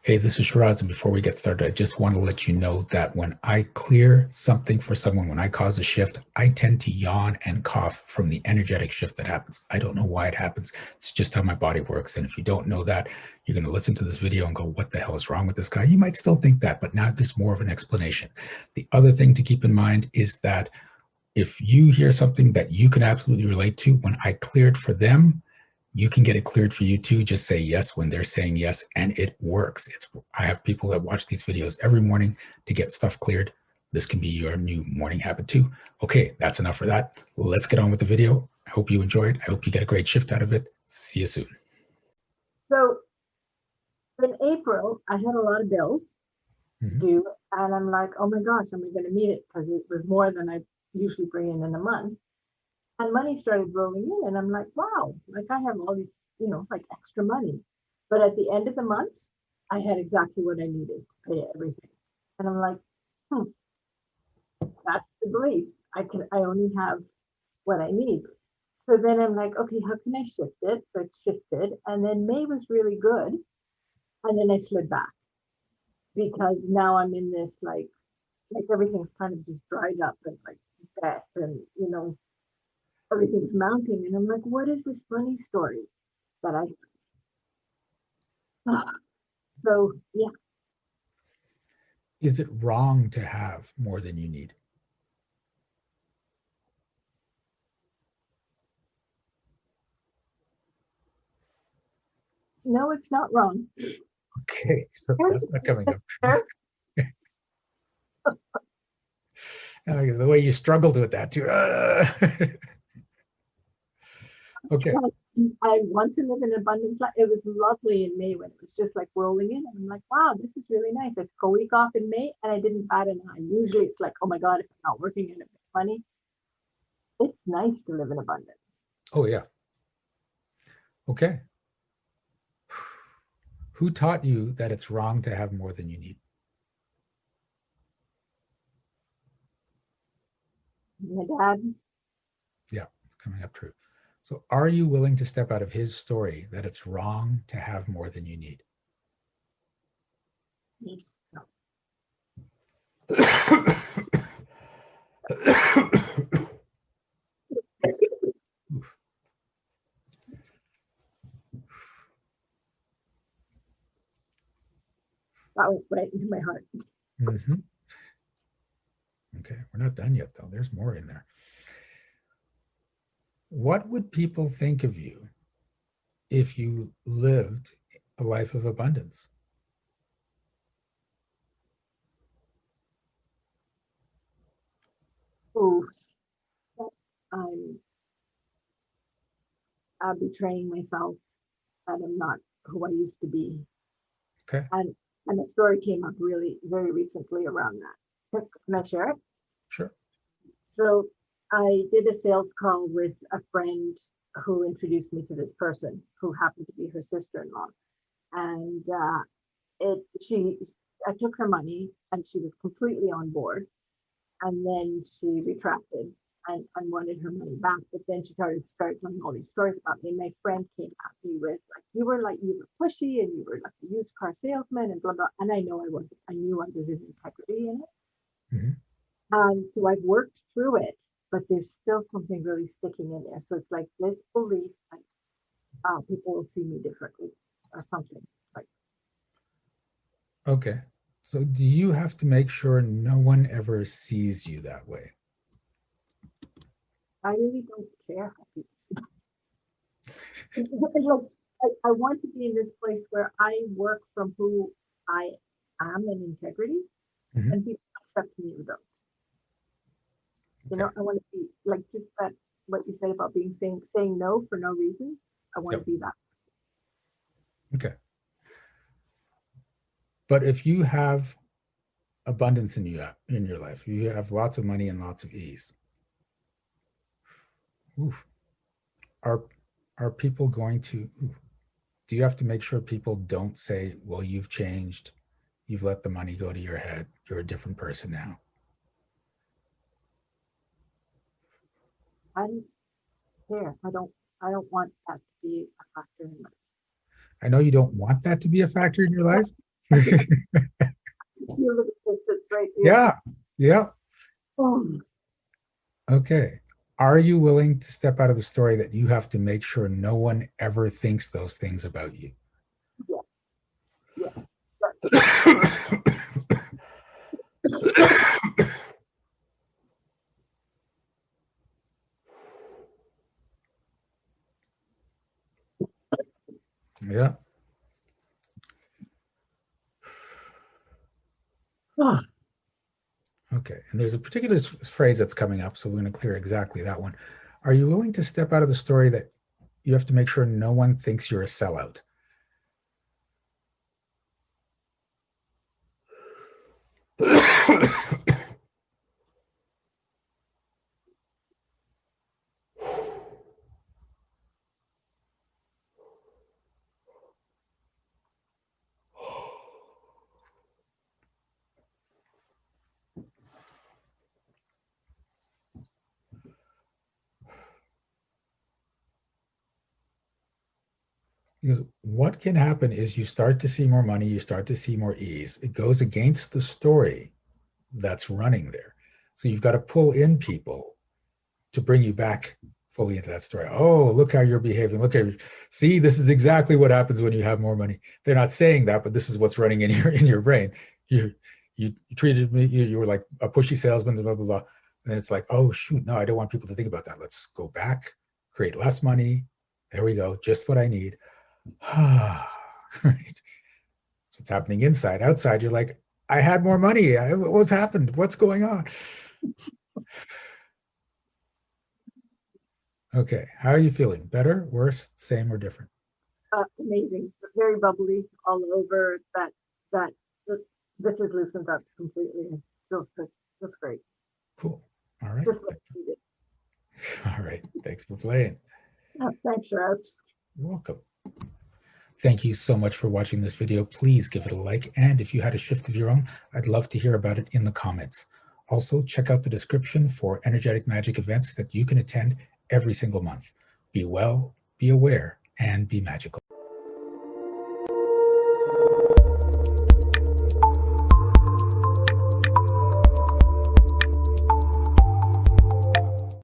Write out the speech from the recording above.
Hey, this is Shiraz, and before we get started, I just want to let you know that when I clear something for someone, when I cause a shift, I tend to yawn and cough from the energetic shift that happens. I don't know why it happens. It's just how my body works. And if you don't know that, you're going to listen to this video and go, what the hell is wrong with this guy? You might still think that, but now there's more of an explanation. The other thing to keep in mind is that if you hear something that you can absolutely relate to, when I cleared for them, you can get it cleared for you too. Just say yes when they're saying yes, and it works. I have people that watch these videos every morning to get stuff cleared. This can be your new morning habit too. Okay, that's enough for that. Let's get on with the video. I hope you enjoy it. I hope you get a great shift out of it. See you soon. So in April, I had a lot of bills Mhm. due, and I'm like, oh my gosh, am I going to meet it? Because it was more than I usually bring in a month. And money started rolling in, and I'm like, wow, like I have all this, like extra money. But at the end of the month, I had exactly what I needed to pay everything. And I'm like, hmm, that's the belief. I only have what I need. So then I'm like, okay, how can I shift it? So it shifted. And then May was really good. And then I slid back because now I'm in this like everything's kind of just dried up and like death and everything's mounting and I'm like, what is this funny story that I so yeah, Is it wrong to have more than you need? no, it's not wrong. Okay, so that's not coming up. The way you struggled with that too. Okay. I want to live in abundance. It was lovely in May when it was just like rolling in. And I'm like, wow, this is really nice. I took a week off in May and I didn't bat an eye. Usually it's like, oh my God, if I'm not working and it's money, it's nice to live in abundance. Oh yeah. Okay. Who taught you that it's wrong to have more than you need? My dad, Yeah, it's coming up true. So, are you willing to step out of his story that it's wrong to have more than you need? he's that went right into my heart. Mhm. Okay, we're not done yet, though. There's more in there. What would people think of you if you lived a life of abundance? Ooh, I'm betraying myself that I'm not who I used to be. Okay, And a story came up really very recently around that. Can I share it? sure. So I did a sales call with a friend who introduced me to this person who happened to be her sister-in-law. And I took her money and she was completely on board. And then she retracted and wanted her money back. But then she started telling all these stories about me. And my friend came at me with like, you were pushy and you were like a used car salesman and blah blah. And I know I wasn't. I knew I was in integrity in it. Mhm. So I've worked through it, but there's still something really sticking in there. So it's like this belief like people will see me differently or something. Like Okay. So, do you have to make sure no one ever sees you that way? I really don't care how people like I want to be in this place where I work from who I am in integrity Mhm. and people accept me or don't. Okay. I want to be like just that what you said about being saying no for no reason. I want to Yep. be that. Okay. But if you have abundance in your life, you have lots of money and lots of ease. Oof, are are people going to? Do you have to make sure people don't say, "Well, you've changed. You've let the money go to your head. You're a different person now." I don't care. I don't want that to be a factor in my I know you don't want that to be a factor in your life, You look at this, it's right here. Yeah, yeah. Oh, Okay. Are you willing to step out of the story that you have to make sure no one ever thinks those things about you? yes, yes. Yeah. Oh, Okay. And there's a particular phrase that's coming up, so we're going to clear exactly that one. Are you willing to step out of the story that you have to make sure no one thinks you're a sellout? Because what can happen is you start to see more money, you start to see more ease. It goes against the story that's running there. So you've got to pull in people to bring you back fully into that story. Oh, look how you're behaving. Look at, see, this is exactly what happens when you have more money. They're not saying that, but this is what's running in your brain. You treated me, you were like a pushy salesman, blah, blah, blah. And it's like, oh shoot, no, I don't want people to think about that. Let's go back, create less money. There we go, just what I need. Right. That's what's happening inside. Outside, you're like, I had more money. What's happened? What's going on? Okay. How are you feeling? Better, worse, same, or different? amazing, very bubbly all over. That this is loosened up completely. It feels good. Feels great. Cool. All right. Just what I needed. All right. Thanks for playing. Thanks, Shiraz. You're welcome. Thank you so much for watching this video. Please give it a like. And if you had a shift of your own, I'd love to hear about it in the comments. Also, check out the description for energetic magic events that you can attend every single month. Be well, be aware, and be magical.